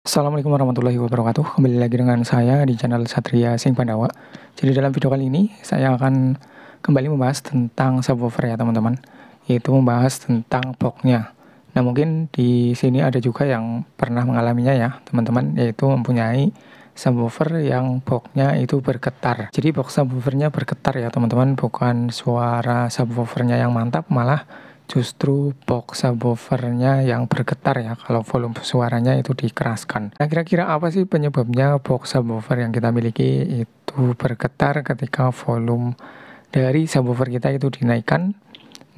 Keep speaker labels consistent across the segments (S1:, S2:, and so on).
S1: Assalamualaikum warahmatullahi wabarakatuh. Kembali lagi dengan saya di channel Satria Sing Pandawa. Jadi dalam video kali ini saya akan kembali membahas tentang subwoofer ya teman-teman. Yaitu membahas tentang boxnya. Nah mungkin di sini ada juga yang pernah mengalaminya ya teman-teman. Yaitu mempunyai subwoofer yang boxnya itu bergetar. Jadi box subwoofernya bergetar ya teman-teman. Bukan suara subwoofernya yang mantap, malah justru box subwoofernya yang bergetar ya kalau volume suaranya itu dikeraskan. Nah kira-kira apa sih penyebabnya box subwoofer yang kita miliki itu bergetar ketika volume dari subwoofer kita itu dinaikkan?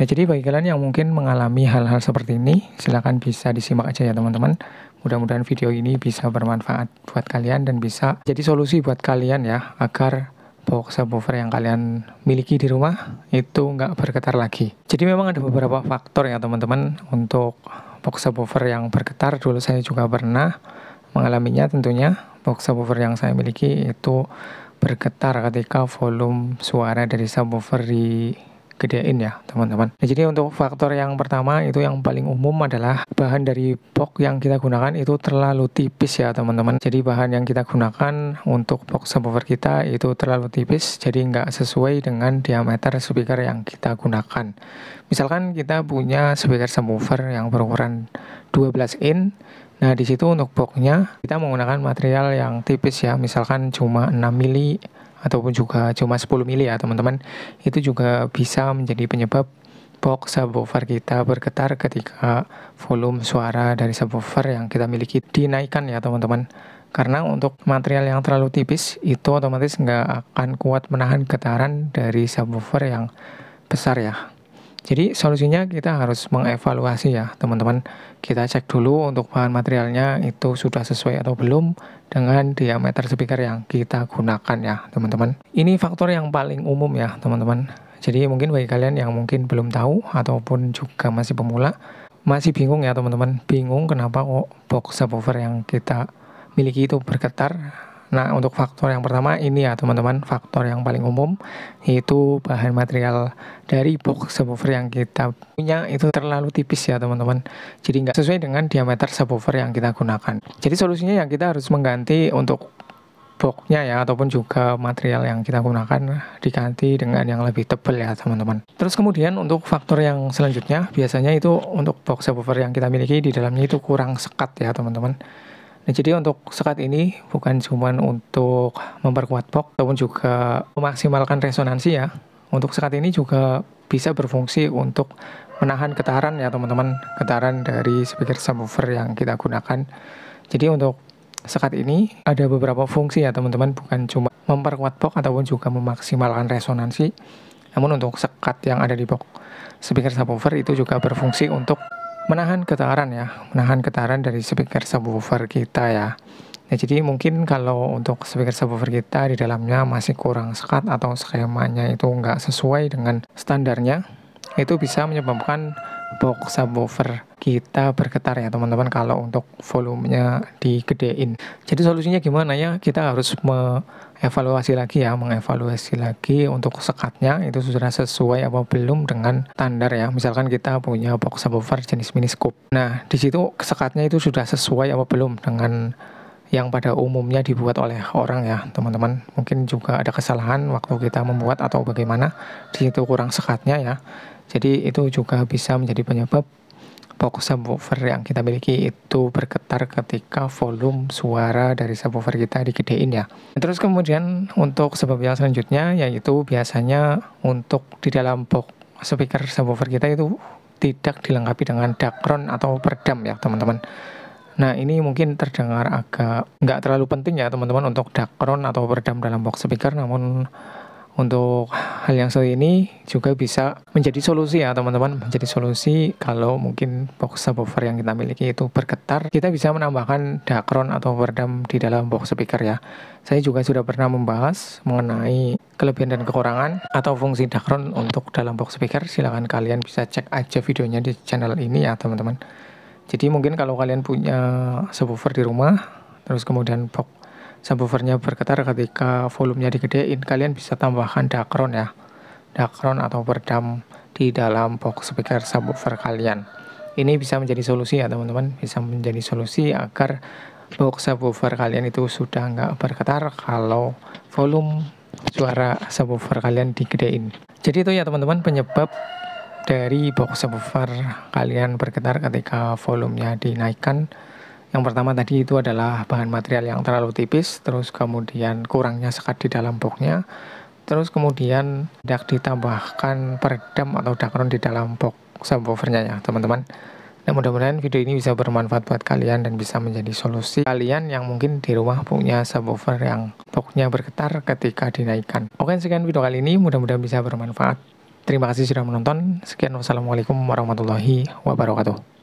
S1: Nah jadi bagi kalian yang mungkin mengalami hal-hal seperti ini, silahkan bisa disimak aja ya teman-teman. Mudah-mudahan video ini bisa bermanfaat buat kalian dan bisa jadi solusi buat kalian ya, agar box subwoofer yang kalian miliki di rumah itu nggak bergetar lagi. Jadi memang ada beberapa faktor ya teman-teman untuk box subwoofer yang bergetar. Dulu saya juga pernah mengalaminya tentunya. Box subwoofer yang saya miliki itu bergetar ketika volume suara dari subwoofer digedein ya teman-teman. Nah, jadi untuk faktor yang pertama itu yang paling umum adalah bahan dari box yang kita gunakan itu terlalu tipis ya teman-teman. Jadi bahan yang kita gunakan untuk box subwoofer kita itu terlalu tipis, jadi nggak sesuai dengan diameter speaker yang kita gunakan. Misalkan kita punya speaker subwoofer yang berukuran 12 in. Nah, di situ untuk boxnya kita menggunakan material yang tipis ya, misalkan cuma 6 mili ataupun juga cuma 10 mili ya teman-teman. Itu juga bisa menjadi penyebab box subwoofer kita bergetar ketika volume suara dari subwoofer yang kita miliki dinaikkan ya teman-teman. Karena untuk material yang terlalu tipis itu otomatis nggak akan kuat menahan getaran dari subwoofer yang besar ya. Jadi solusinya kita harus mengevaluasi ya teman-teman. Kita cek dulu untuk bahan materialnya itu sudah sesuai atau belum dengan diameter speaker yang kita gunakan ya teman-teman. Ini faktor yang paling umum ya teman-teman. Jadi mungkin bagi kalian yang mungkin belum tahu ataupun juga masih pemula, masih bingung ya teman-teman. Bingung kenapa kok box subwoofer yang kita miliki itu bergetar. Nah, untuk faktor yang pertama ini ya teman-teman, faktor yang paling umum yaitu bahan material dari box subwoofer yang kita punya itu terlalu tipis ya teman-teman. Jadi nggak sesuai dengan diameter subwoofer yang kita gunakan. Jadi solusinya yang kita harus mengganti untuk boxnya ya, ataupun juga material yang kita gunakan diganti dengan yang lebih tebal ya teman-teman. Terus kemudian untuk faktor yang selanjutnya biasanya itu untuk box subwoofer yang kita miliki di dalamnya itu kurang sekat ya teman-teman. Nah, jadi untuk sekat ini bukan cuma untuk memperkuat box ataupun juga memaksimalkan resonansi ya. Untuk sekat ini juga bisa berfungsi untuk menahan getaran ya teman-teman, getaran dari speaker subwoofer yang kita gunakan. Jadi untuk sekat ini ada beberapa fungsi ya teman-teman, bukan cuma memperkuat box ataupun juga memaksimalkan resonansi. Namun untuk sekat yang ada di box speaker subwoofer itu juga berfungsi untuk menahan getaran ya, menahan getaran dari speaker subwoofer kita ya. Nah, jadi mungkin kalau untuk speaker subwoofer kita di dalamnya masih kurang sekat atau skemanya itu nggak sesuai dengan standarnya, itu bisa menyebabkan box subwoofer kita bergetar ya teman-teman kalau untuk volumenya digedein. Jadi solusinya gimana ya? Kita harus mengevaluasi lagi untuk sekatnya itu sudah sesuai apa belum dengan standar ya. Misalkan kita punya box subwoofer jenis mini scoop. Nah, di situ sekatnya itu sudah sesuai apa belum dengan yang pada umumnya dibuat oleh orang ya teman-teman. Mungkin juga ada kesalahan waktu kita membuat atau bagaimana, di situ kurang sekatnya ya. Jadi itu juga bisa menjadi penyebab box subwoofer yang kita miliki itu bergetar ketika volume suara dari subwoofer kita digedein ya. Terus kemudian untuk sebab yang selanjutnya yaitu biasanya untuk di dalam box speaker subwoofer kita itu tidak dilengkapi dengan dakron atau peredam ya teman-teman. Nah, ini mungkin terdengar agak nggak terlalu penting ya teman-teman untuk dakron atau peredam dalam box speaker, namun untuk hal yang seperti ini juga bisa menjadi solusi ya teman-teman, menjadi solusi kalau mungkin box subwoofer yang kita miliki itu bergetar, kita bisa menambahkan dakron atau peredam di dalam box speaker ya. Saya juga sudah pernah membahas mengenai kelebihan dan kekurangan atau fungsi dakron untuk dalam box speaker. Silahkan kalian bisa cek aja videonya di channel ini ya teman-teman. Jadi mungkin kalau kalian punya subwoofer di rumah, terus kemudian box subwoofernya bergetar ketika volumenya digedein, kalian bisa tambahkan dakron ya, dakron atau peredam di dalam box speaker subwoofer kalian. Ini bisa menjadi solusi ya teman-teman, bisa menjadi solusi agar box subwoofer kalian itu sudah nggak bergetar kalau volume suara subwoofer kalian digedein. Jadi itu ya teman-teman penyebab dari box subwoofer kalian bergetar ketika volumenya dinaikkan. Yang pertama tadi itu adalah bahan material yang terlalu tipis, terus kemudian kurangnya sekat di dalam boxnya, terus kemudian tidak ditambahkan peredam atau dakron di dalam box subwoofernya ya teman-teman. Nah, mudah-mudahan video ini bisa bermanfaat buat kalian dan bisa menjadi solusi kalian yang mungkin di rumah punya subwoofer yang boxnya bergetar ketika dinaikkan. Oke, sekian video kali ini, mudah-mudahan bisa bermanfaat. Terima kasih sudah menonton. Sekian, wassalamualaikum warahmatullahi wabarakatuh.